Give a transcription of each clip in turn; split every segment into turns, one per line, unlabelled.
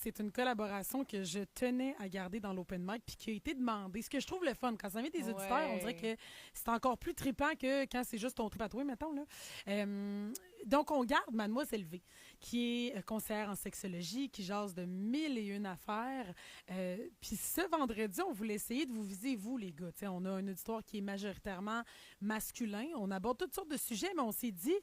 c'est une collaboration que je tenais à garder dans l'open mic puis qui a été demandée. Ce que je trouve le fun, quand ça vient des auditeurs, on dirait que c'est encore plus trippant que quand c'est juste ton trip à toi, mettons. Là. Donc, on garde Mademoiselle V, qui est conseillère en sexologie, qui jase de 1001 affaires. Puis ce vendredi, on voulait essayer de vous viser, vous, les gars. T'sais, on a un auditoire qui est majoritairement masculin. On aborde toutes sortes de sujets, mais on s'est dit...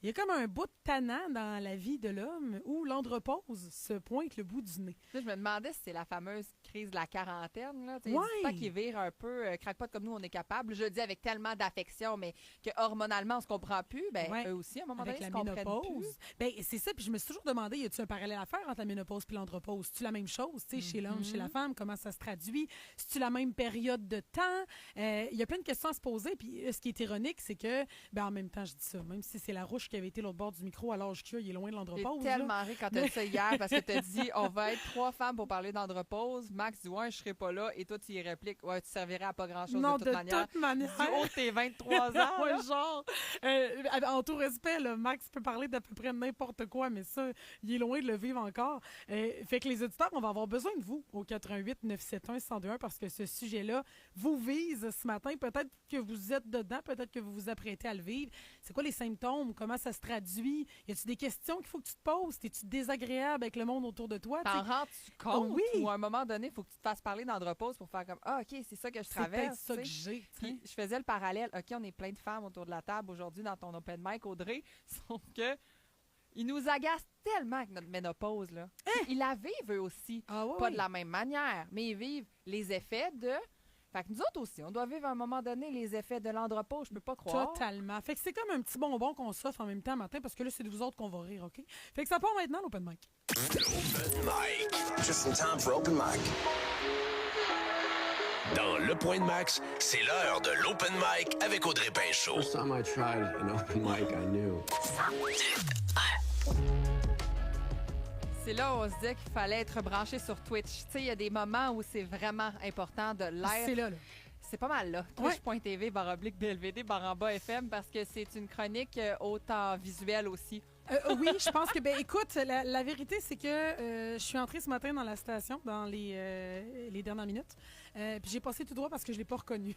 Il y a comme un bout de tannant dans la vie de l'homme où l'andropause se pointe le bout du nez.
Là, je me demandais si c'est la fameuse crise de la quarantaine. Là.
Ouais.
Pas qu'il vire un peu crackpot comme nous, on est capable. Je le dis avec tellement d'affection, mais que hormonalement, on se comprend plus. Ben, eux aussi, à un moment
avec
donné,
la
se comprennent plus.
ménopause. Ben, c'est ça. Puis je me suis toujours demandé, y a-t-il un parallèle à faire entre la ménopause et l'andropause? C'est-tu la même chose, chez l'homme, chez la femme? Comment ça se traduit? C'est-tu la même période de temps? Il y a plein de questions à se poser. Puis ce qui est ironique, c'est que, en même temps, je dis ça, même si c'est la rouge qui avait été l'autre bord du micro à l'âge qu'il y a, il est loin de l'andropause.
J'ai tellement ri quand tu as dit ça hier parce que tu as dit on va être 3 femmes pour parler d'andropause. Max dit ouais, je serai pas là. Et toi, tu y répliques ouais, tu servirais à pas grand-chose
non,
de toute manière.
Toute manière.
Du haut de tes 23 ans.
Ouais, genre, en tout respect, là, Max peut parler d'à peu près n'importe quoi, mais ça, il est loin de le vivre encore. Fait que les auditeurs, on va avoir besoin de vous au 88 971 1021 parce que ce sujet-là vous vise ce matin. Peut-être que vous êtes dedans, peut-être que vous vous apprêtez à le vivre. C'est quoi les symptômes? Comment ça se traduit? Y a-tu des questions qu'il faut que tu te poses? Es-tu désagréable avec le monde autour de toi?
T'en rends-tu compte?
Oui.
Ou à un moment donné, il faut que tu te fasses parler d'andropause pour faire comme ah, OK, c'est ça que je traverse.
C'est peut-être ça que j'ai.
Puis je faisais le parallèle. OK, on est plein de femmes autour de la table aujourd'hui dans ton open mic, Audrey. Sauf que ils nous agacent tellement avec notre ménopause. Là. Ils la vivent eux aussi. Pas de la même manière, mais ils vivent les effets de... Fait que nous autres aussi, on doit vivre à un moment donné les effets de l'andropause, je peux pas croire.
Totalement. Fait que c'est comme un petit bonbon qu'on s'offre en même temps matin parce que là, c'est de vous autres qu'on va rire, OK? Fait que ça part maintenant, l'open mic.
L'open mic. Just in time for open mic. Dans Le Point de Max, c'est l'heure de l'open mic avec Audrey Pinchot.
First time I tried an open mic, I knew.
C'est là où on se disait qu'il fallait être branché sur Twitch. Tu sais, il y a des moments où c'est vraiment important de l'être.
C'est là.
C'est pas mal là. Twitch.tv/BLVD FM parce que c'est une chronique autant visuelle aussi.
Oui, je pense que, écoute, la vérité, c'est que je suis entrée ce matin dans la station dans les dernières minutes. Puis j'ai passé tout droit parce que je ne l'ai pas reconnu.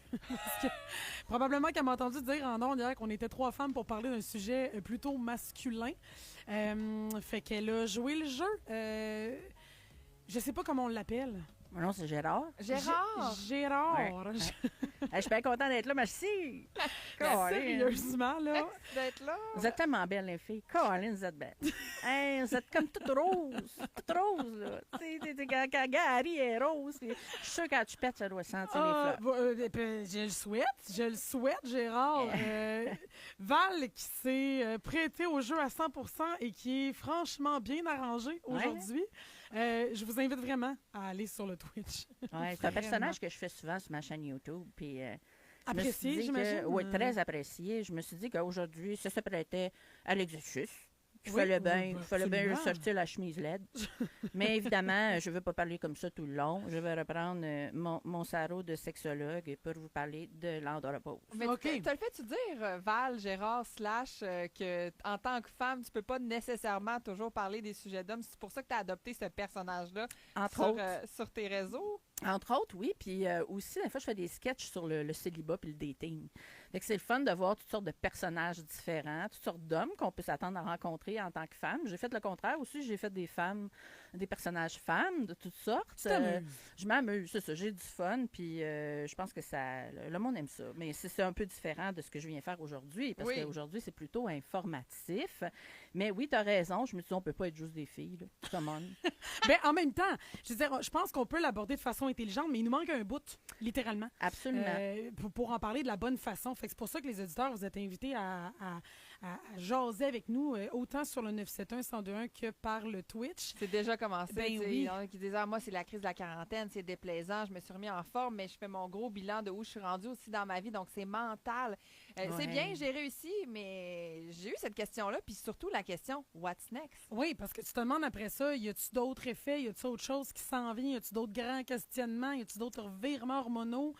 Probablement qu'elle m'a entendu dire en ondes hier qu'on était 3 femmes pour parler d'un sujet plutôt masculin. Fait qu'elle a joué le jeu. Je sais pas comment on l'appelle.
Non, c'est Gérard.
Gérard.
Ouais. Je suis bien content d'être là, merci.
Sérieusement, là.
D'être là.
Vous êtes tellement belles, les filles. Colin, vous êtes belles. Hey, vous êtes comme toutes roses. Toutes roses, là. Quand Gary est rose, je suis sûre que quand tu pètes, ça doit sentir les fleurs.
Je le souhaite, Gérard. Val, qui s'est prêté au jeu à 100% et qui est franchement bien arrangé aujourd'hui. Je vous invite vraiment à aller sur le Twitch.
Ouais, c'est un personnage que je fais souvent sur ma chaîne YouTube. Puis,
apprécié, j'imagine.
Oui, très apprécié. Je me suis dit qu'aujourd'hui, ça se prêtait à l'exercice. Il fallait bien sortir la chemise LED. Mais évidemment, je ne veux pas parler comme ça tout le long. Je vais reprendre mon sarrau de sexologue pour vous parler de l'andropause.
Mais t'as le fait-tu dire, Val, Gérard, que en tant que femme, tu peux pas nécessairement toujours parler des sujets d'hommes. C'est pour ça que tu as adopté ce personnage-là sur tes réseaux?
Entre autres, oui. Puis aussi, des fois, je fais des sketchs sur le célibat puis le dating. Fait que c'est le fun de voir toutes sortes de personnages différents, toutes sortes d'hommes qu'on peut s'attendre à rencontrer en tant que femme. J'ai fait le contraire aussi. J'ai fait des personnages femmes de toutes sortes. Je m'amuse, c'est ça. J'ai du fun. Puis je pense que le monde aime ça. Mais c'est un peu différent de ce que je viens faire aujourd'hui. Parce qu'aujourd'hui, c'est plutôt informatif. Mais oui, tu as raison. Je me suis dit, on peut pas être juste des filles. Là. Come on.
En même temps, je pense qu'on peut l'aborder de façon intelligente, mais il nous manque un bout, littéralement.
Absolument.
Pour en parler de la bonne façon. Fait que c'est pour ça que les auditeurs, vous êtes invités à jaser avec nous, autant sur le 971-1021 que par le Twitch.
C'est déjà commencé.
Oui.
Il y en a qui disaient, moi, c'est la crise de la quarantaine, c'est déplaisant, je me suis remis en forme, mais je fais mon gros bilan de où je suis rendue aussi dans ma vie, donc c'est mental. C'est bien, j'ai réussi, mais j'ai eu cette question-là, puis surtout la question, what's next?
Oui, parce que tu te demandes après ça, y a-tu d'autres effets, y a-tu autre chose qui s'en vient, y a-tu d'autres grands questionnements, y a-tu d'autres virements hormonaux?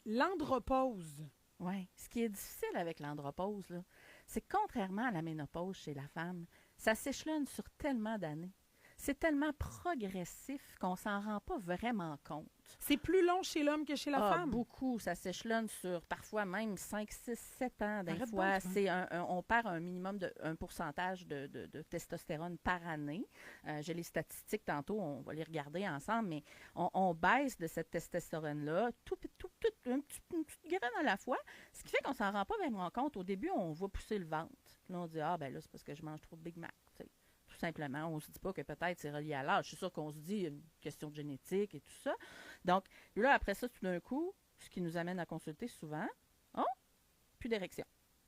L'andropause.
Oui. Ce qui est difficile avec l'andropause, là, c'est que contrairement à la ménopause chez la femme, ça s'échelonne sur tellement d'années. c'est tellement progressif qu'on s'en rend pas vraiment compte.
C'est plus long chez l'homme que chez la femme?
Beaucoup. Ça s'échelonne sur parfois même 5, 6, 7 ans. Des
Arrête
fois,
donc,
on perd un minimum de un pourcentage de testostérone par année. J'ai les statistiques tantôt, on va les regarder ensemble, mais on baisse de cette testostérone-là, une petite graine à la fois, ce qui fait qu'on s'en rend pas vraiment compte. Au début, on va pousser le ventre. Là, on dit, ben là, c'est parce que je mange trop de Big Mac. T'sais. Tout simplement. On ne se dit pas que peut-être c'est relié à l'âge. Je suis sûre qu'on se dit une question de génétique et tout ça. Donc, là, après ça, tout d'un coup, ce qui nous amène à consulter souvent, plus d'érection.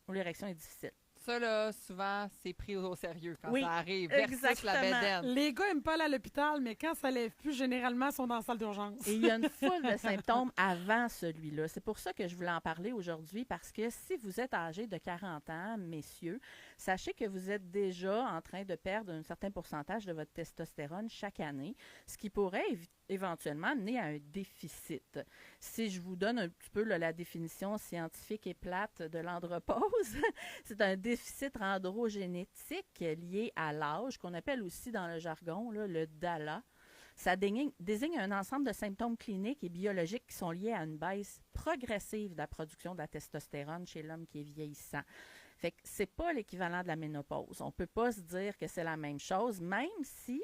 Ou l'érection est difficile.
Ça, là, souvent, c'est pris au sérieux quand ça arrive.
Versus
la bédaine.
Les gars n'aiment pas aller à l'hôpital, mais quand ça lève plus, généralement, ils sont dans la salle d'urgence.
Et il y a une foule de symptômes avant celui-là. C'est pour ça que je voulais en parler aujourd'hui, parce que si vous êtes âgé de 40 ans, messieurs, sachez que vous êtes déjà en train de perdre un certain pourcentage de votre testostérone chaque année, ce qui pourrait éventuellement amener à un déficit. Si je vous donne un petit peu la définition scientifique et plate de l'andropause, c'est un déficit androgénétique lié à l'âge, qu'on appelle aussi dans le jargon le DALA. Ça désigne un ensemble de symptômes cliniques et biologiques qui sont liés à une baisse progressive de la production de la testostérone chez l'homme qui est vieillissant. Fait que c'est pas l'équivalent de la ménopause. On peut pas se dire que c'est la même chose, même si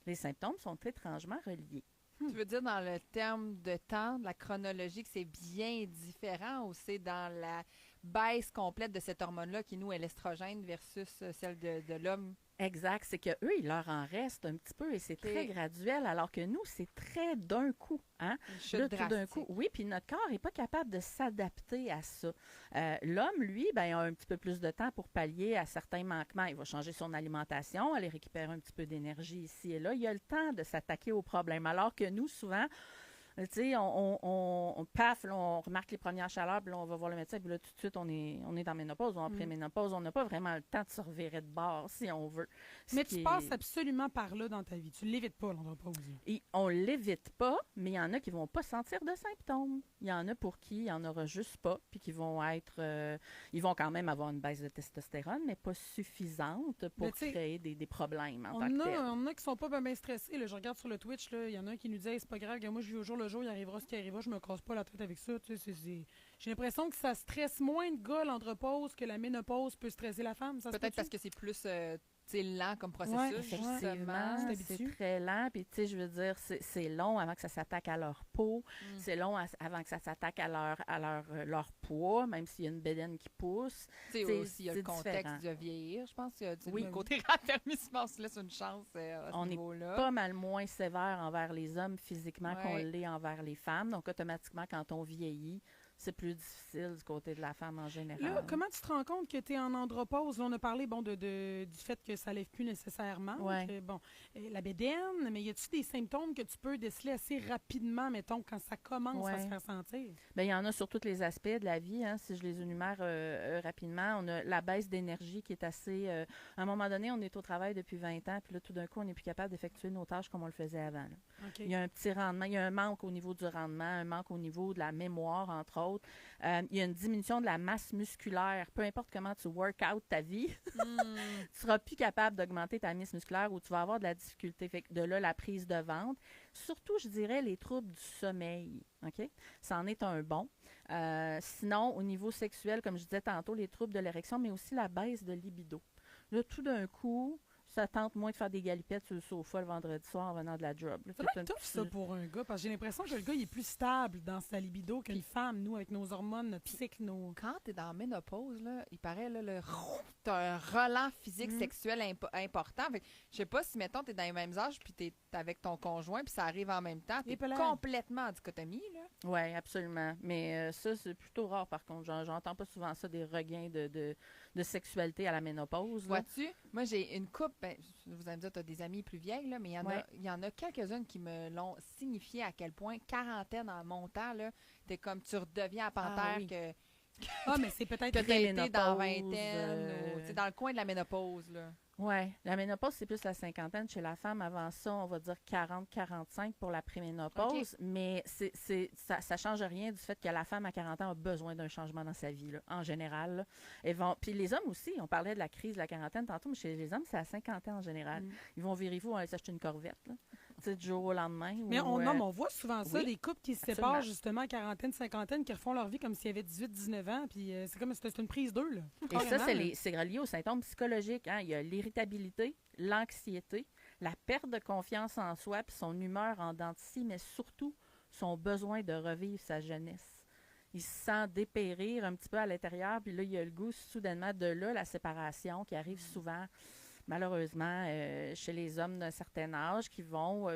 les symptômes sont étrangement reliés.
Tu veux dire dans le terme de temps, de la chronologie, que c'est bien différent ou c'est dans la baisse complète de cette hormone-là qui, nous, est l'estrogène versus celle de l'homme?
Exact. C'est qu'eux, il leur en reste un petit peu et c'est très graduel, alors que nous, c'est très d'un coup. Hein?
Une chute drastique.
Tout d'un coup. Oui, puis notre corps n'est pas capable de s'adapter à ça. L'homme, lui, a un petit peu plus de temps pour pallier à certains manquements. Il va changer son alimentation, aller récupérer un petit peu d'énergie ici et là. Il a le temps de s'attaquer aux problèmes, alors que nous, souvent, tu sais, paf, là, on remarque les premières chaleurs, puis là, on va voir le médecin, puis là, tout de suite, on est dans ménopause ou en pré-ménopause. On n'a pas vraiment le temps de se revirer de bord, si on veut.
Mais tu passes absolument par là dans ta vie. Tu ne l'évites pas, l'andropause.
Et on ne l'évite pas, mais il y en a qui ne vont pas sentir de symptômes. Il y en a pour qui il n'y en aura juste pas, puis qui vont être... ils vont quand même avoir une baisse de testostérone, mais pas suffisante pour créer des problèmes en tant que tel.
On a qui sont pas bien stressés. Là. Je regarde sur le Twitch, il y en a un qui nous dit hey, c'est pas grave, moi je vis au jour le jour, il arrivera ce qui arrivera, je me casse pas la tête avec ça. J'ai l'impression que ça stresse moins de gars l'andropause que la ménopause peut stresser la femme.
Peut-être parce que c'est plus lent comme processus.
Ouais, effectivement, c'est très lent. Puis, tu sais, je veux dire, c'est long avant que ça s'attaque à leur peau. C'est long avant que ça s'attaque à leur poids, même s'il y a une bédaine qui pousse.
Tu sais, aussi, il y a le contexte de vieillir. Je pense que le côté raffermissement se laisse une chance à ce niveau-là.
On est pas mal moins sévère envers les hommes physiquement qu'on l'est envers les femmes. Donc, automatiquement, quand on vieillit, c'est plus difficile du côté de la femme en général.
Là, comment tu te rends compte que tu es en andropause? Là, on a parlé du fait que ça ne lève plus nécessairement.
Ouais.
La bédaine, mais y a-t-il des symptômes que tu peux déceler assez rapidement, mettons, quand ça commence à se faire sentir?
Bien, il y en a sur tous les aspects de la vie. Hein, si je les énumère rapidement, on a la baisse d'énergie qui est assez... à un moment donné, on est au travail depuis 20 ans, puis là, tout d'un coup, on n'est plus capable d'effectuer nos tâches comme on le faisait avant. Okay. Il y a un petit rendement, il y a un manque au niveau du rendement, un manque au niveau de la mémoire, entre autres. Il y a une diminution de la masse musculaire. Peu importe comment tu work out ta vie, tu ne seras plus capable d'augmenter ta masse musculaire ou tu vas avoir de la difficulté. Fait que de là, la prise de ventre. Surtout, je dirais, les troubles du sommeil. OK? Ça en est un bon. Sinon, au niveau sexuel, comme je disais tantôt, les troubles de l'érection, mais aussi la baisse de libido. Là, tout d'un coup, ça tente moins de faire des galipettes sur le sofa le vendredi soir en venant de la job.
C'est tough ça pour un gars, parce que j'ai l'impression que le gars il est plus stable dans sa libido qu'une femme, nous, avec nos hormones, notre cycle,
Quand t'es dans la ménopause, là, il paraît, là, t'as un relent physique sexuel important. Fait que, je sais pas si, mettons, t'es dans les mêmes âges, puis t'es avec ton conjoint, puis ça arrive en même temps, t'es complètement en dichotomie, là.
Oui, absolument. Mais ça, c'est plutôt rare, par contre. J'entends pas souvent ça, des regains de sexualité à la ménopause.
Vois-tu? Moi, j'ai une couple, vous allez me dire, tu as des amies plus vieilles, là, mais il y en a quelques-unes qui me l'ont signifié à quel point, quarantaine en montant, là, t'es comme, tu redeviens à panthère que
Ah, mais c'est peut-être...
Que tu as été dans la vingtaine ou dans le coin de la ménopause, là.
Oui, la ménopause, c'est plus la cinquantaine chez la femme. Avant ça, on va dire 40-45 pour la préménopause. Mais ça ne change rien du fait que la femme à 40 ans a besoin d'un changement dans sa vie, là, en général. Puis les hommes aussi, on parlait de la crise de la quarantaine tantôt, mais chez les hommes, c'est à 50 ans en général. Ils vont virer fou, on va aller s'acheter une Corvette, là, du jour au lendemain.
Mais on voit souvent ça, des couples qui se séparent justement à quarantaine, cinquantaine, qui refont leur vie comme s'ils avaient 18-19 ans, puis c'est comme si c'était une prise d'eux, là.
Et ça, c'est relié aux symptômes psychologiques. Hein? Il y a l'irritabilité, l'anxiété, la perte de confiance en soi, puis son humeur en dents de scie, mais surtout son besoin de revivre sa jeunesse. Il se sent dépérir un petit peu à l'intérieur, puis là, il y a le goût soudainement de là, la séparation qui arrive souvent, malheureusement, chez les hommes d'un certain âge qui vont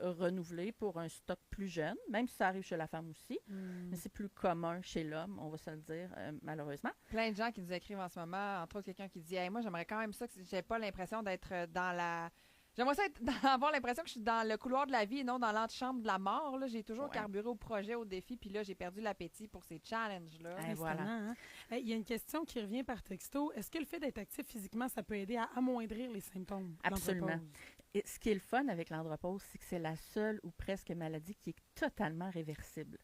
renouveler pour un stock plus jeune, même si ça arrive chez la femme aussi, mais c'est plus commun chez l'homme, on va se le dire, malheureusement.
Plein de gens qui nous écrivent en ce moment, entre autres quelqu'un qui dit hey, moi j'aimerais quand même ça que j'ai pas l'impression d'être dans la... J'aimerais ça avoir l'impression que je suis dans le couloir de la vie et non dans l'antichambre de la mort. Là. J'ai toujours carburé au projet, au défi, puis là, j'ai perdu l'appétit pour ces challenges-là.
Voilà.
Hein? Il y a une question qui revient par texto. Est-ce que le fait d'être actif physiquement, ça peut aider à amoindrir les symptômes?
Absolument. Et ce qui est le fun avec l'andropause, c'est que c'est la seule ou presque maladie qui est totalement réversible.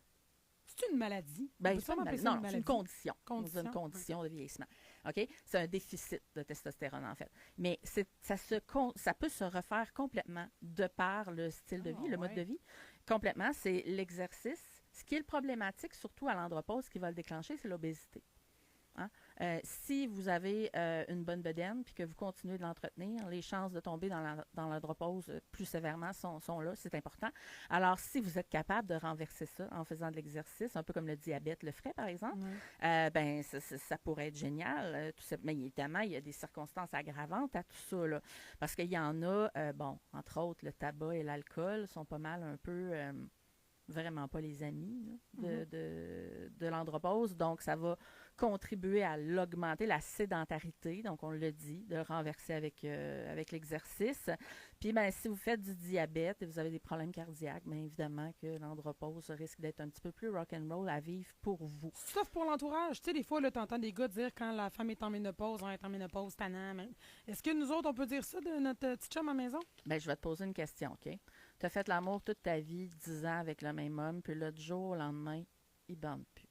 C'est une maladie?
Ben, c'est une condition. C'est une condition de vieillissement. OK? C'est un déficit de testostérone, en fait. Mais ça peut se refaire complètement de par le style de vie, le mode de vie. Complètement, c'est l'exercice. Ce qui est le problématique, surtout à l'andropause, qui va le déclencher, c'est l'obésité. Hein? Si vous avez une bonne bedaine puis que vous continuez de l'entretenir, les chances de tomber dans l'andropause plus sévèrement sont là, c'est important. Alors, si vous êtes capable de renverser ça en faisant de l'exercice, un peu comme le diabète le ferait, par exemple, ça pourrait être génial. Mais évidemment, il y a des circonstances aggravantes à tout ça, là, parce qu'il y en a, entre autres, le tabac et l'alcool sont pas mal un peu... vraiment pas les amis là, de l'andropause. Donc, ça va contribuer à l'augmenter, la sédentarité, donc on le dit, de renverser avec l'exercice. Puis, si vous faites du diabète et vous avez des problèmes cardiaques, bien évidemment que l'andropause risque d'être un petit peu plus rock'n'roll à vivre pour vous.
Sauf pour l'entourage. Tu sais, des fois, tu entends des gars dire quand la femme est en ménopause, on est en ménopause, tannant. Est-ce que nous autres, on peut dire ça de notre petite chum à la maison?
Bien, je vais te poser une question, OK? Tu as fait l'amour toute ta vie, 10 ans avec le même homme, puis là, du jour au lendemain, il ne bande plus.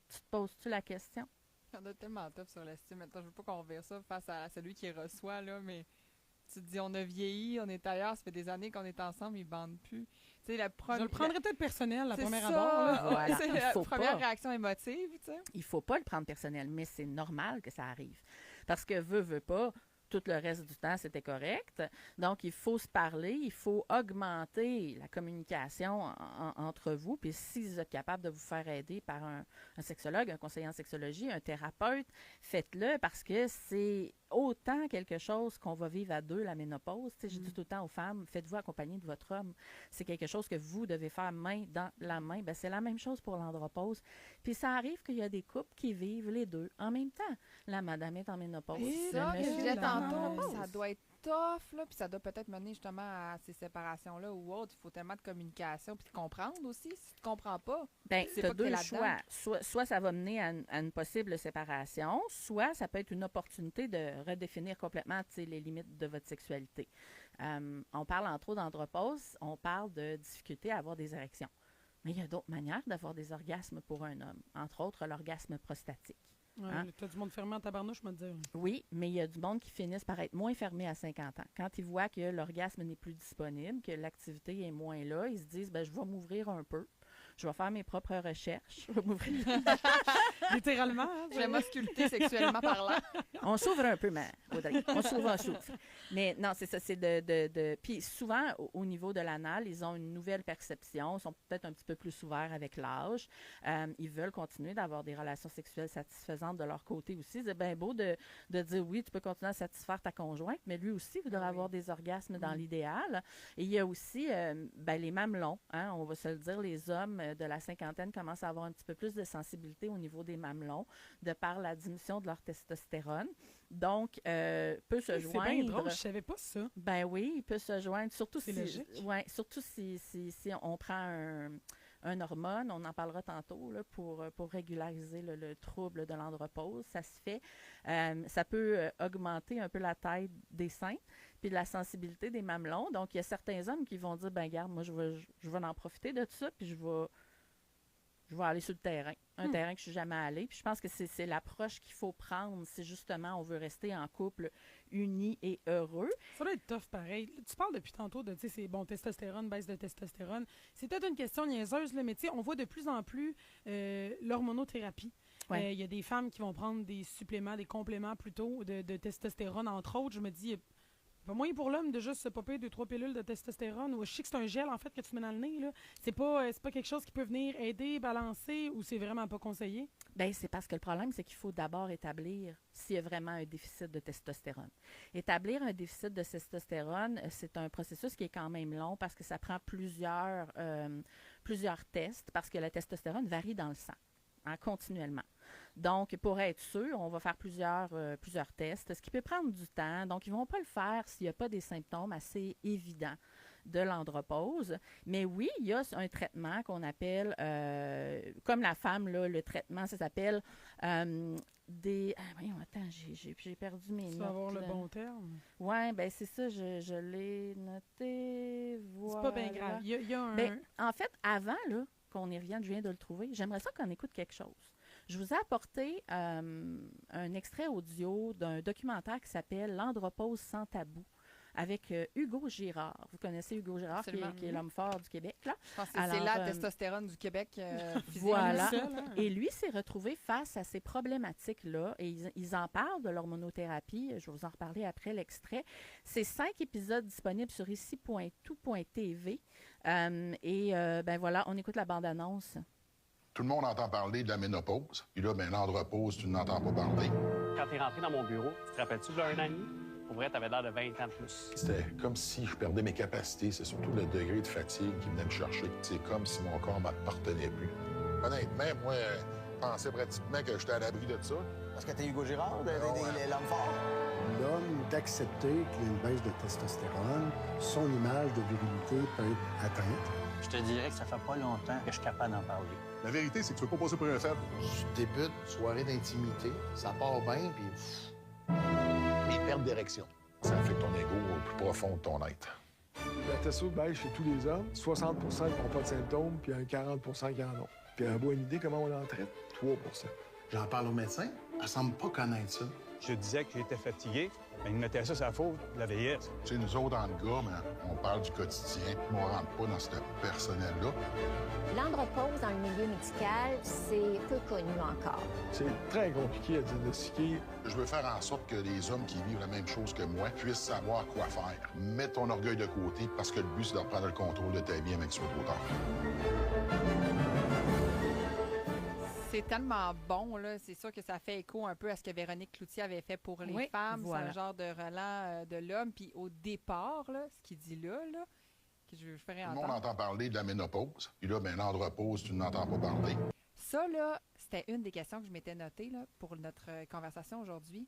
Tu te poses-tu la question?
On a tellement top sur l'estime. Maintenant, je veux pas qu'on verse ça face à celui qui reçoit, là, mais tu te dis, on a vieilli, on est ailleurs, ça fait des années qu'on est ensemble, il ne bande plus. Tu sais,
je le prendrais peut-être personnel, la première abord.
Voilà.
C'est la première réaction émotive, tu sais.
Il ne faut pas le prendre personnel, mais c'est normal que ça arrive. Parce que veut pas, tout le reste du temps, c'était correct. Donc, il faut se parler, il faut augmenter la communication entre vous. Puis, si vous êtes capable de vous faire aider par un sexologue, un conseiller en sexologie, un thérapeute, faites-le parce que c'est autant quelque chose qu'on va vivre à deux, la ménopause. Je dis tout le temps aux femmes, faites-vous accompagner de votre homme. C'est quelque chose que vous devez faire main dans la main. Bien, c'est la même chose pour l'andropause. Puis, ça arrive qu'il y a des couples qui vivent les deux en même temps. La madame est en ménopause.
Et ça, je disais tantôt, ça doit être tough, là, puis ça doit peut-être mener justement à ces séparations-là ou autres. Il faut tellement de communication, puis de comprendre aussi. Si tu ne comprends pas,
bien, tu as deux choix. Soit ça va mener à une possible séparation, soit ça peut être une opportunité de redéfinir complètement les limites de votre sexualité. On parle entre autres d'andropause, on parle de difficulté à avoir des érections. Mais il y a d'autres manières d'avoir des orgasmes pour un homme, entre autres l'orgasme prostatique.
Hein? Tu as du monde fermé en tabarnouche, je me dire.
Oui, mais il y a du monde qui finissent par être moins fermé à 50 ans. Quand ils voient que l'orgasme n'est plus disponible, que l'activité est moins là, ils se disent, je vais m'ouvrir un peu. Je vais faire mes propres recherches. Je vais m'ouvrir.
Littéralement. Hein,
je vais m'ausculter sexuellement parlant.
On s'ouvre un peu, mais Audrey. On s'ouvre. Mais non, c'est ça. C'est Puis souvent, au niveau de l'anal, ils ont une nouvelle perception. Ils sont peut-être un petit peu plus ouverts avec l'âge. Ils veulent continuer d'avoir des relations sexuelles satisfaisantes de leur côté aussi. C'est bien beau de dire oui, tu peux continuer à satisfaire ta conjointe, mais lui aussi voudrait avoir des orgasmes dans l'idéal. Et il y a aussi les mamelons. Hein, on va se le dire, les hommes de la cinquantaine commencent à avoir un petit peu plus de sensibilité au niveau des mamelons de par la diminution de leur testostérone. Donc, peut se joindre...
C'est bien drôle, je savais pas ça.
Ben oui, il peut se joindre, surtout
si
on prend une hormone, on en parlera tantôt, là, pour régulariser le trouble de l'andropause. Ça se fait. Ça peut augmenter un peu la taille des seins puis la sensibilité des mamelons. Donc, il y a certains hommes qui vont dire, ben garde, moi, je vais en profiter de ça, puis je vais aller sur le terrain. Un terrain que je ne suis jamais allée. Puis je pense que c'est l'approche qu'il faut prendre si justement on veut rester en couple uni et heureux.
Ça doit être tough pareil. Tu parles depuis tantôt de, tu sais, c'est bon, testostérone, baisse de testostérone. C'est peut-être une question niaiseuse, là, mais tu sais, on voit de plus en plus l'hormonothérapie. Il y a des femmes qui vont prendre des suppléments, des compléments plutôt de testostérone, entre autres. Je me dis, pas moyen pour l'homme de juste se popper 2-3 pilules de testostérone. Ou je sais que c'est un gel, en fait, que tu mets dans le nez. Là. C'est pas quelque chose qui peut venir aider, balancer, ou c'est vraiment pas conseillé?
Bien, c'est parce que le problème, c'est qu'il faut d'abord établir s'il y a vraiment un déficit de testostérone. Établir un déficit de testostérone, c'est un processus qui est quand même long parce que ça prend plusieurs tests, parce que la testostérone varie dans le sang. Continuellement. Donc, pour être sûr, on va faire plusieurs tests, ce qui peut prendre du temps. Donc, ils ne vont pas le faire s'il n'y a pas des symptômes assez évidents de l'andropause. Mais oui, il y a un traitement qu'on appelle, comme la femme, là, le traitement, ça s'appelle voyons, attends, j'ai perdu mes notes.
Tu vas avoir le bon terme?
Oui, bien, c'est ça, je l'ai noté. Voilà.
C'est pas bien grave. Il y a un...
Bien, en fait, avant, là, qu'on y revienne, je viens de le trouver. J'aimerais ça qu'on écoute quelque chose. Je vous ai apporté un extrait audio d'un documentaire qui s'appelle « L'andropause sans tabou » avec Hugo Girard. Vous connaissez Hugo Girard, qui est l'homme fort du Québec, là?
Je pense que c'est la testostérone du Québec.
Voilà. Et lui s'est retrouvé face à ces problématiques-là et ils en parlent de l'hormonothérapie. Je vais vous en reparler après l'extrait. C'est 5 épisodes disponibles sur ici.tout.tv. Ben voilà, on écoute la bande-annonce.
Tout le monde entend parler de la ménopause. Puis là, ben, l'andropause, tu n'entends pas parler.
Quand tu es rentré dans mon bureau, tu te rappelles-tu de un an et demi? Pour vrai, tu avais l'air de 20 ans de plus.
C'était comme si je perdais mes capacités. C'est surtout le degré de fatigue qui venait me chercher. C'est comme si mon corps ne m'appartenait plus. Honnêtement, moi, je pensais pratiquement que j'étais à l'abri de ça.
Parce que t'es Hugo Girard, l'homme fort.
L'homme d'accepter qu'il y a une baisse de testostérone, son image de virilité peut être atteinte.
Je te dirais que ça fait pas longtemps que je suis capable d'en parler.
La vérité, c'est que tu veux pas passer pour un faible.
Je débute une soirée d'intimité, ça part bien, puis...
Les pertes d'érection. Ça affecte ton ego au plus profond de ton être.
La testo baisse chez tous les hommes. 60 qui n'ont pas de symptômes, puis un 40 qui en ont. Puis avoir une idée comment on en traite? 3
J'en parle au médecin, elle semble pas connaître ça.
Je disais que j'étais fatigué, mais il mettait ça, c'est la faute de la vieillesse.
Tu sais, nous autres, en gars, on parle du quotidien, mais on rentre pas dans ce personnel-là.
L'andropause dans le milieu médical, c'est peu connu encore.
C'est très compliqué à diagnostiquer.
Je veux faire en sorte que les hommes qui vivent la même chose que moi puissent savoir quoi faire. Mets ton orgueil de côté, parce que le but, c'est de reprendre le contrôle de ta vie avec soit trop tard.
C'est tellement bon, là. C'est sûr que ça fait écho un peu à ce que Véronique Cloutier avait fait pour les femmes. Voilà. C'est un genre de relent de l'homme. Puis au départ, là, ce qu'il dit là, que je ferais entendre.
Tout le monde entend parler de la ménopause. Puis là, ben, l'andropause, tu n'entends pas parler.
Ça, là, c'était une des questions que je m'étais notée là, pour notre conversation aujourd'hui.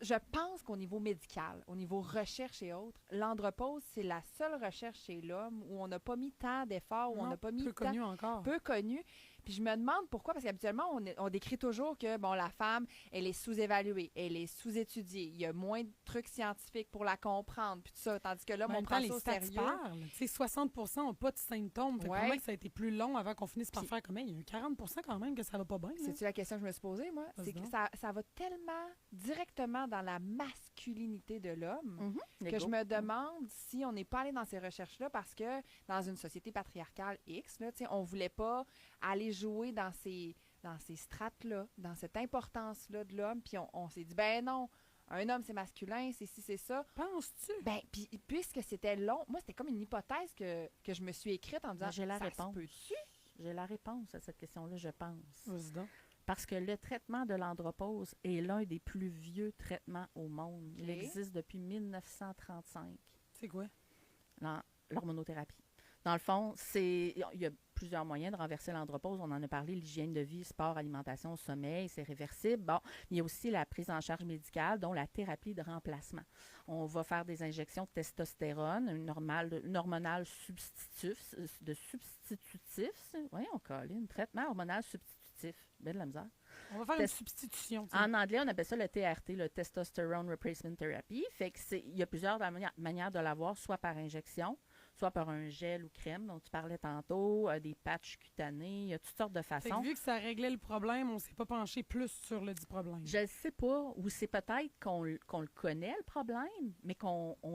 Je pense qu'au niveau médical, au niveau recherche et autres, l'andropause, c'est la seule recherche chez l'homme où on n'a pas mis tant d'efforts, où on n'a pas mis
peu connu encore.
Peu connu. Puis je me demande pourquoi, parce qu'habituellement, on décrit toujours que, bon, la femme, elle est sous-évaluée, elle est sous-étudiée, il y a moins de trucs scientifiques pour la comprendre, puis tout ça, tandis que là, on prend ça au sérieux.
60 n'ont pas de symptômes. Fait que ça a été plus long avant qu'on finisse par faire comme il y a eu 40 quand même que ça va pas bien.
C'est-tu la question que je me suis posée, moi? C'est que ça va tellement directement dans la masculinité de l'homme que je me demande si on n'est pas allé dans ces recherches-là parce que dans une société patriarcale X, là, on voulait pas aller jouer dans ces strates-là, dans cette importance-là de l'homme, puis on s'est dit, ben non, un homme, c'est masculin, c'est ci, c'est ça.
Penses-tu?
Ben, puis puisque c'était long, moi, c'était comme une hypothèse que je me suis écrite en disant,
j'ai la réponse.
Se peut-tu?
J'ai la réponse à cette question-là, je pense.
Vas-y donc.
Parce que le traitement de l'andropause est l'un des plus vieux traitements au monde. Il existe depuis 1935.
C'est quoi?
L'hormonothérapie. Dans le fond, il y a plusieurs moyens de renverser l'andropause. On en a parlé, l'hygiène de vie, sport, alimentation, sommeil, c'est réversible. Bon, il y a aussi la prise en charge médicale, dont la thérapie de remplacement. On va faire des injections de testostérone, une hormonale substitutif. Oui, on colle, un traitement hormonal substitutif. Belle de la misère.
On va faire une substitution.
En anglais, on appelle ça le TRT, le Testosterone Replacement Therapy. Fait que il y a plusieurs manières de l'avoir, soit par injection, soit par un gel ou crème dont tu parlais tantôt, des patchs cutanés, il y a toutes sortes de façons.
Fait que vu que ça réglait le problème, on ne s'est pas penché plus sur le dit problème.
Je ne sais pas, ou c'est peut-être qu'on le connaît, le problème, mais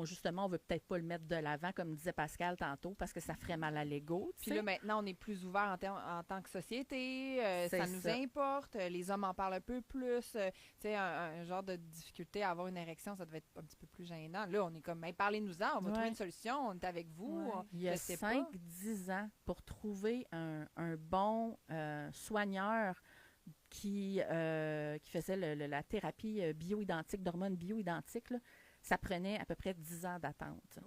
justement, on ne veut peut-être pas le mettre de l'avant, comme disait Pascal tantôt, parce que ça ferait mal à l'ego.
Puis là, maintenant, on est plus ouvert en tant que société, ça nous importe, les hommes en parlent un peu plus. Tu sais, un genre de difficulté à avoir une érection, ça devait être un petit peu plus gênant. Là, on est comme, parlez-nous-en, on va trouver une solution, on est avec vous.
Ouais. Il y a 5-10 ans, pour trouver un bon soigneur qui faisait la thérapie bioidentique, d'hormones bioidentiques, là, ça prenait à peu près 10 ans d'attente.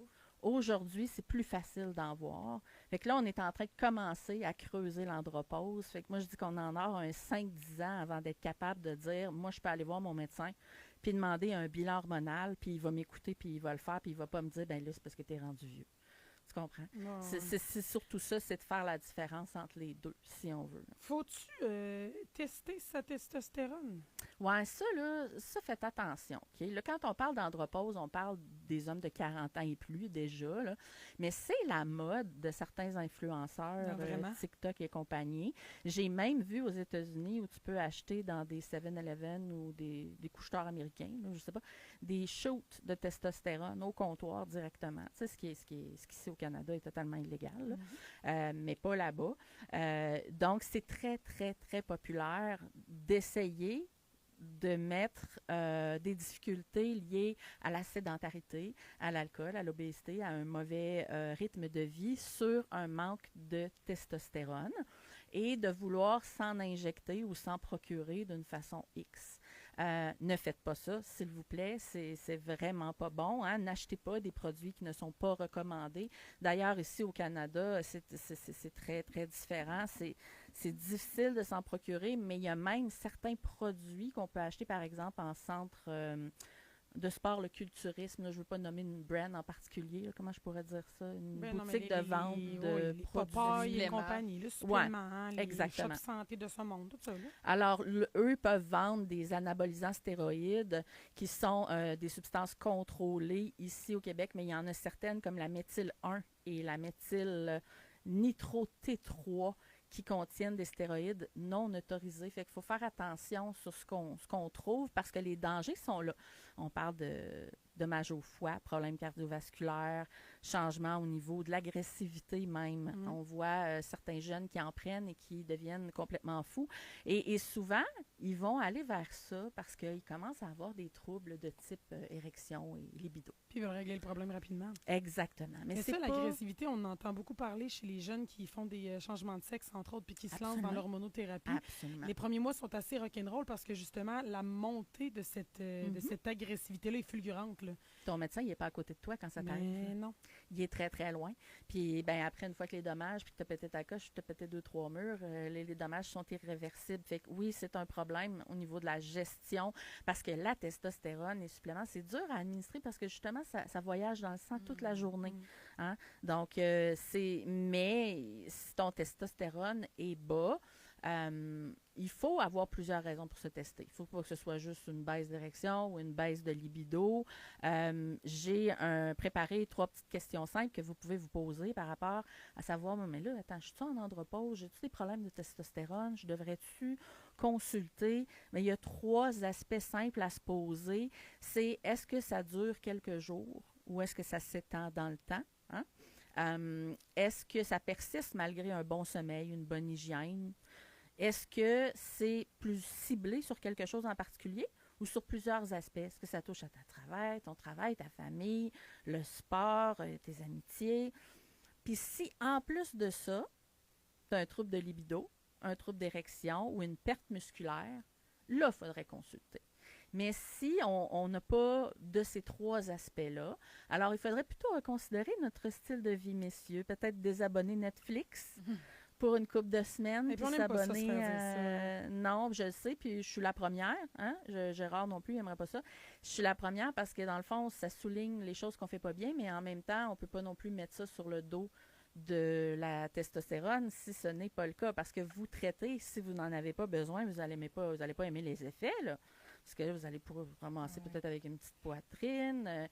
Aujourd'hui, c'est plus facile d'en voir. Fait que là, on est en train de commencer à creuser l'andropause. Fait que moi, je dis qu'on en a un 5-10 ans avant d'être capable de dire, moi, je peux aller voir mon médecin puis demander un bilan hormonal, puis il va m'écouter, puis il va le faire, puis il va pas me dire, ben là, c'est parce que tu es rendu vieux. Tu comprends? C'est surtout ça, c'est de faire la différence entre les deux, si on veut.
Faut-tu tester sa testostérone?
Oui, ça, faites attention. Okay? Là, quand on parle d'andropause, on parle des hommes de 40 ans et plus déjà, là. Mais c'est la mode de certains influenceurs, TikTok et compagnie. J'ai même vu aux États-Unis où tu peux acheter dans des 7-Eleven ou des couche-tard américains, là, je sais pas, des shoots de testostérone au comptoir directement. Tu sais, ce qui ici au Canada est totalement illégal, là, mais pas là-bas. Donc, c'est très, très, très populaire d'essayer de mettre des difficultés liées à la sédentarité, à l'alcool, à l'obésité, à un mauvais rythme de vie sur un manque de testostérone et de vouloir s'en injecter ou s'en procurer d'une façon X. Ne faites pas ça, s'il vous plaît. C'est vraiment pas bon. Hein? N'achetez pas des produits qui ne sont pas recommandés. D'ailleurs, ici au Canada, c'est très, très différent. C'est difficile de s'en procurer, mais il y a même certains produits qu'on peut acheter, par exemple, en centre de sport, le culturisme. Là, je ne veux pas nommer une brand en particulier. Là, comment je pourrais dire ça? Une boutique de vente de produits.
Les compagnies, les suppléments, les shops santé de ce monde, tout ça. Là.
Alors, eux peuvent vendre des anabolisants stéroïdes qui sont des substances contrôlées ici au Québec, mais il y en a certaines comme la méthyle 1 et la méthyle nitro-T3 qui contiennent des stéroïdes non autorisés. Fait qu'il faut faire attention sur ce qu'on trouve parce que les dangers sont là. On parle de dommages au foie, problèmes cardiovasculaires, changements au niveau de l'agressivité même. On voit certains jeunes qui en prennent et qui deviennent complètement fous. Et souvent, ils vont aller vers ça parce qu'ils commencent à avoir des troubles de type érection et libido.
Puis ils veulent régler le problème rapidement.
Exactement. Mais
ça, l'agressivité, on entend beaucoup parler chez les jeunes qui font des changements de sexe, entre autres, puis qui se lancent dans l'hormonothérapie.
Absolument.
Les premiers mois sont assez rock'n'roll parce que, justement, la montée de cette agressivité-là est fulgurante. Là.
Ton médecin, il n'est pas à côté de toi quand ça t'arrive.
Non.
Il est très, très loin. Puis, après, une fois que les dommages, puis que tu as pété ta coche, tu as pété 2-3 murs, les dommages sont irréversibles. Fait que oui, c'est un problème au niveau de la gestion parce que la testostérone, les suppléments, c'est dur à administrer parce que, justement, ça voyage dans le sang toute la journée. Hein? Donc, mais si ton testostérone est bas, il faut avoir plusieurs raisons pour se tester. Il ne faut pas que ce soit juste une baisse d'érection ou une baisse de libido. J'ai préparé 3 petites questions simples que vous pouvez vous poser par rapport à savoir, mais là, attends, je suis en andropause, j'ai-tu des problèmes de testostérone, je devrais-tu consulter? Mais il y a 3 aspects simples à se poser. C'est est-ce que ça dure quelques jours ou est-ce que ça s'étend dans le temps? Hein? Est-ce que ça persiste malgré un bon sommeil, une bonne hygiène? Est-ce que c'est plus ciblé sur quelque chose en particulier ou sur plusieurs aspects? Est-ce que ça touche à ton travail, ta famille, le sport, tes amitiés? Puis si, en plus de ça, tu as un trouble de libido, un trouble d'érection ou une perte musculaire, là, il faudrait consulter. Mais si on n'a pas de ces 3 aspects-là, alors il faudrait plutôt reconsidérer notre style de vie, messieurs. Peut-être désabonner Netflix pour une couple de semaines, puis s'abonner. Non, je le sais, puis je suis la première. Hein? Gérard non plus, il n'aimerait pas ça. Je suis la première parce que, dans le fond, ça souligne les choses qu'on ne fait pas bien, mais en même temps, on ne peut pas non plus mettre ça sur le dos de la testostérone si ce n'est pas le cas. Parce que vous traitez, si vous n'en avez pas besoin, vous n'allez pas aimer les effets, là. Parce que là, vous allez pouvoir ramasser peut-être avec une petite poitrine.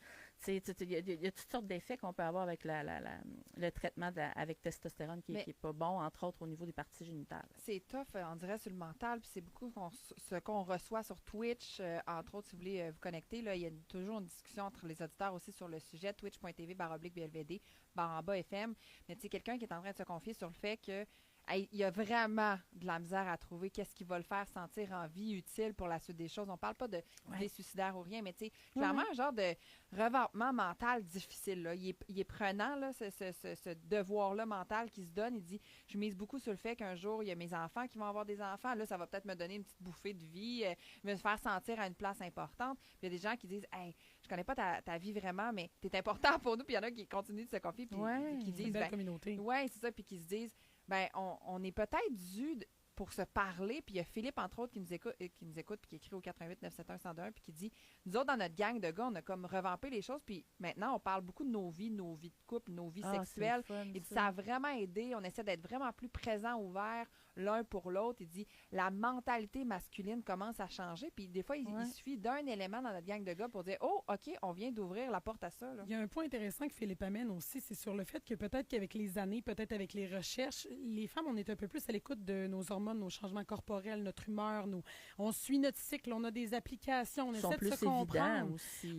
Il y a toutes sortes d'effets qu'on peut avoir avec le traitement avec testostérone qui n'est pas bon, entre autres au niveau des parties génitales.
C'est tough, on dirait, sur le mental. Puis c'est beaucoup ce qu'on reçoit sur Twitch. Entre autres, si vous voulez vous connecter, là, il y a toujours une discussion entre les auditeurs aussi sur le sujet. Twitch.tv/BLVD, /FM. Mais tu sais, quelqu'un qui est en train de se confier sur le fait que il y a vraiment de la misère à trouver qu'est-ce qui va le faire sentir en vie utile pour la suite des choses. On parle pas d'idées suicidaires ou rien, mais tu sais, clairement, un genre de revampement mental difficile. Là. Il est prenant, là, ce devoir-là mental qui se donne. Il dit, je mise beaucoup sur le fait qu'un jour, il y a mes enfants qui vont avoir des enfants. Là, ça va peut-être me donner une petite bouffée de vie, me faire sentir à une place importante. Puis il y a des gens qui disent, hey, je connais pas ta vie vraiment, mais t'es important pour nous. Puis il y en a qui continuent de se confier, puis qui disent,
une belle communauté.
Ouais, c'est ça, puis qui se disent, ben on est peut-être dû pour se parler. Puis il y a Philippe, entre autres, qui nous écoute puis qui écrit au 88 971 101 puis qui dit, nous autres, dans notre gang de gars, on a comme revampé les choses. Puis maintenant, on parle beaucoup de nos vies de couple, nos vies sexuelles. Il dit, ça a vraiment aidé. On essaie d'être vraiment plus présents, ouverts l'un pour l'autre. Il dit, la mentalité masculine commence à changer. Puis des fois, il suffit d'un élément dans notre gang de gars pour dire, oh, OK, on vient d'ouvrir la porte à ça. Là.
Il y a un point intéressant que Philippe amène aussi, c'est sur le fait que peut-être qu'avec les années, peut-être avec les recherches, les femmes, on est un peu plus à l'écoute de nos hormones, nos changements corporels, notre humeur. On suit notre cycle, on a des applications, on essaie de se comprendre.
Aussi,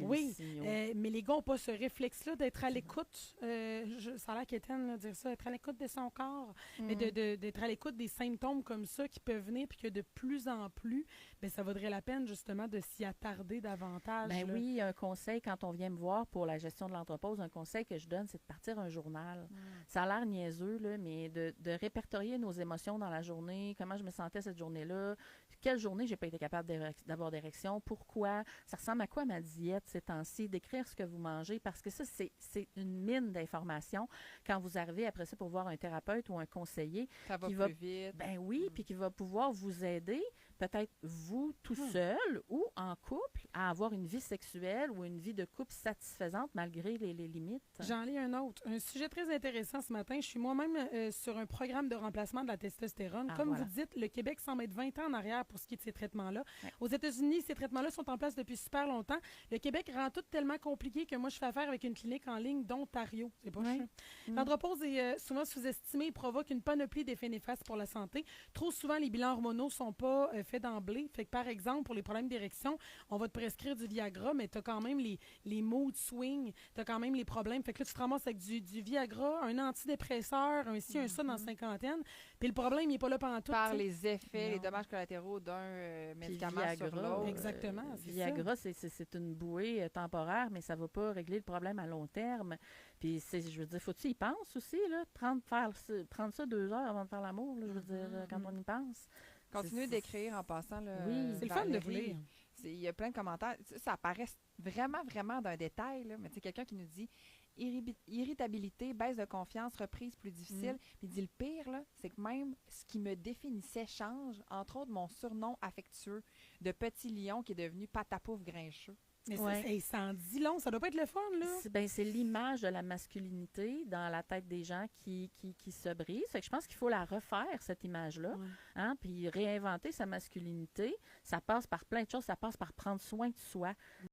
mais les gars n'ont pas ce réflexe-là d'être à l'écoute. Ça a l'air qu'Étienne de dire ça, être à l'écoute de son corps, mais d'être à l'écoute des symptômes comme ça qui peuvent venir, puis que de plus en plus, bien, ça vaudrait la peine justement de s'y attarder davantage.
Ben oui, un conseil quand on vient me voir pour la gestion de l'entrepose, un conseil que je donne, c'est de partir un journal. Ça a l'air niaiseux, là, mais de répertorier nos émotions dans la journée, comment je me sentais cette journée-là, quelle journée j'ai pas été capable d'avoir d'érection, pourquoi, ça ressemble à quoi ma diète ces temps-ci, d'écrire ce que vous mangez, parce que ça, c'est une mine d'informations quand vous arrivez après ça pour voir un thérapeute ou un conseiller.
Ça va plus vite.
Ben oui, puis qui va pouvoir vous aider, peut-être vous tout seul ou en couple, à avoir une vie sexuelle ou une vie de couple satisfaisante malgré les limites.
J'en lis un autre. Un sujet très intéressant ce matin. Je suis moi-même sur un programme de remplacement de la testostérone. Comme vous dites, le Québec semble être 20 ans en arrière pour ce qui est de ces traitements-là. Ouais. Aux États-Unis, ces traitements-là sont en place depuis super longtemps. Le Québec rend tout tellement compliqué que moi, je fais affaire avec une clinique en ligne d'Ontario. C'est pas chiant. L'andropause est souvent sous-estimée et provoque une panoplie d'effets néfastes pour la santé. Trop souvent, les bilans hormonaux sont pas faits d'emblée. Fait que, par exemple, pour les problèmes d'érection, on va te prescrire du Viagra, mais tu as quand même les mood swings, tu as quand même les problèmes. Fait que là, tu te ramasses avec du Viagra, un antidépresseur, un ci, un ça dans la cinquantaine. Puis le problème, il n'est pas là pendant tout.
Par les effets, les dommages collatéraux d'un médicament
Viagra,
sur l'autre.
Exactement.
Viagra, c'est une bouée temporaire, mais ça ne va pas régler le problème à long terme. Puis, je veux dire, faut-tu y penser aussi, là? Prendre ça 2 heures avant de faire l'amour, là, je veux dire, quand on y pense.
Continuez d'écrire en passant. Là,
c'est le fun de vous lire.
Il y a plein de commentaires. Ça paraît vraiment, vraiment d'un détail. Là, mais c'est quelqu'un qui nous dit irritabilité, baisse de confiance, reprise plus difficile. Puis il dit le pire, là, c'est que même ce qui me définissait change. Entre autres, mon surnom affectueux de petit lion qui est devenu patapouf grincheux.
Mais ça en dit long, ça doit pas être le fun, là.
C'est l'image de la masculinité dans la tête des gens qui se brise. Fait que je pense qu'il faut la refaire, cette image-là. Ouais. Hein? Puis réinventer sa masculinité, ça passe par plein de choses. Ça passe par prendre soin de soi.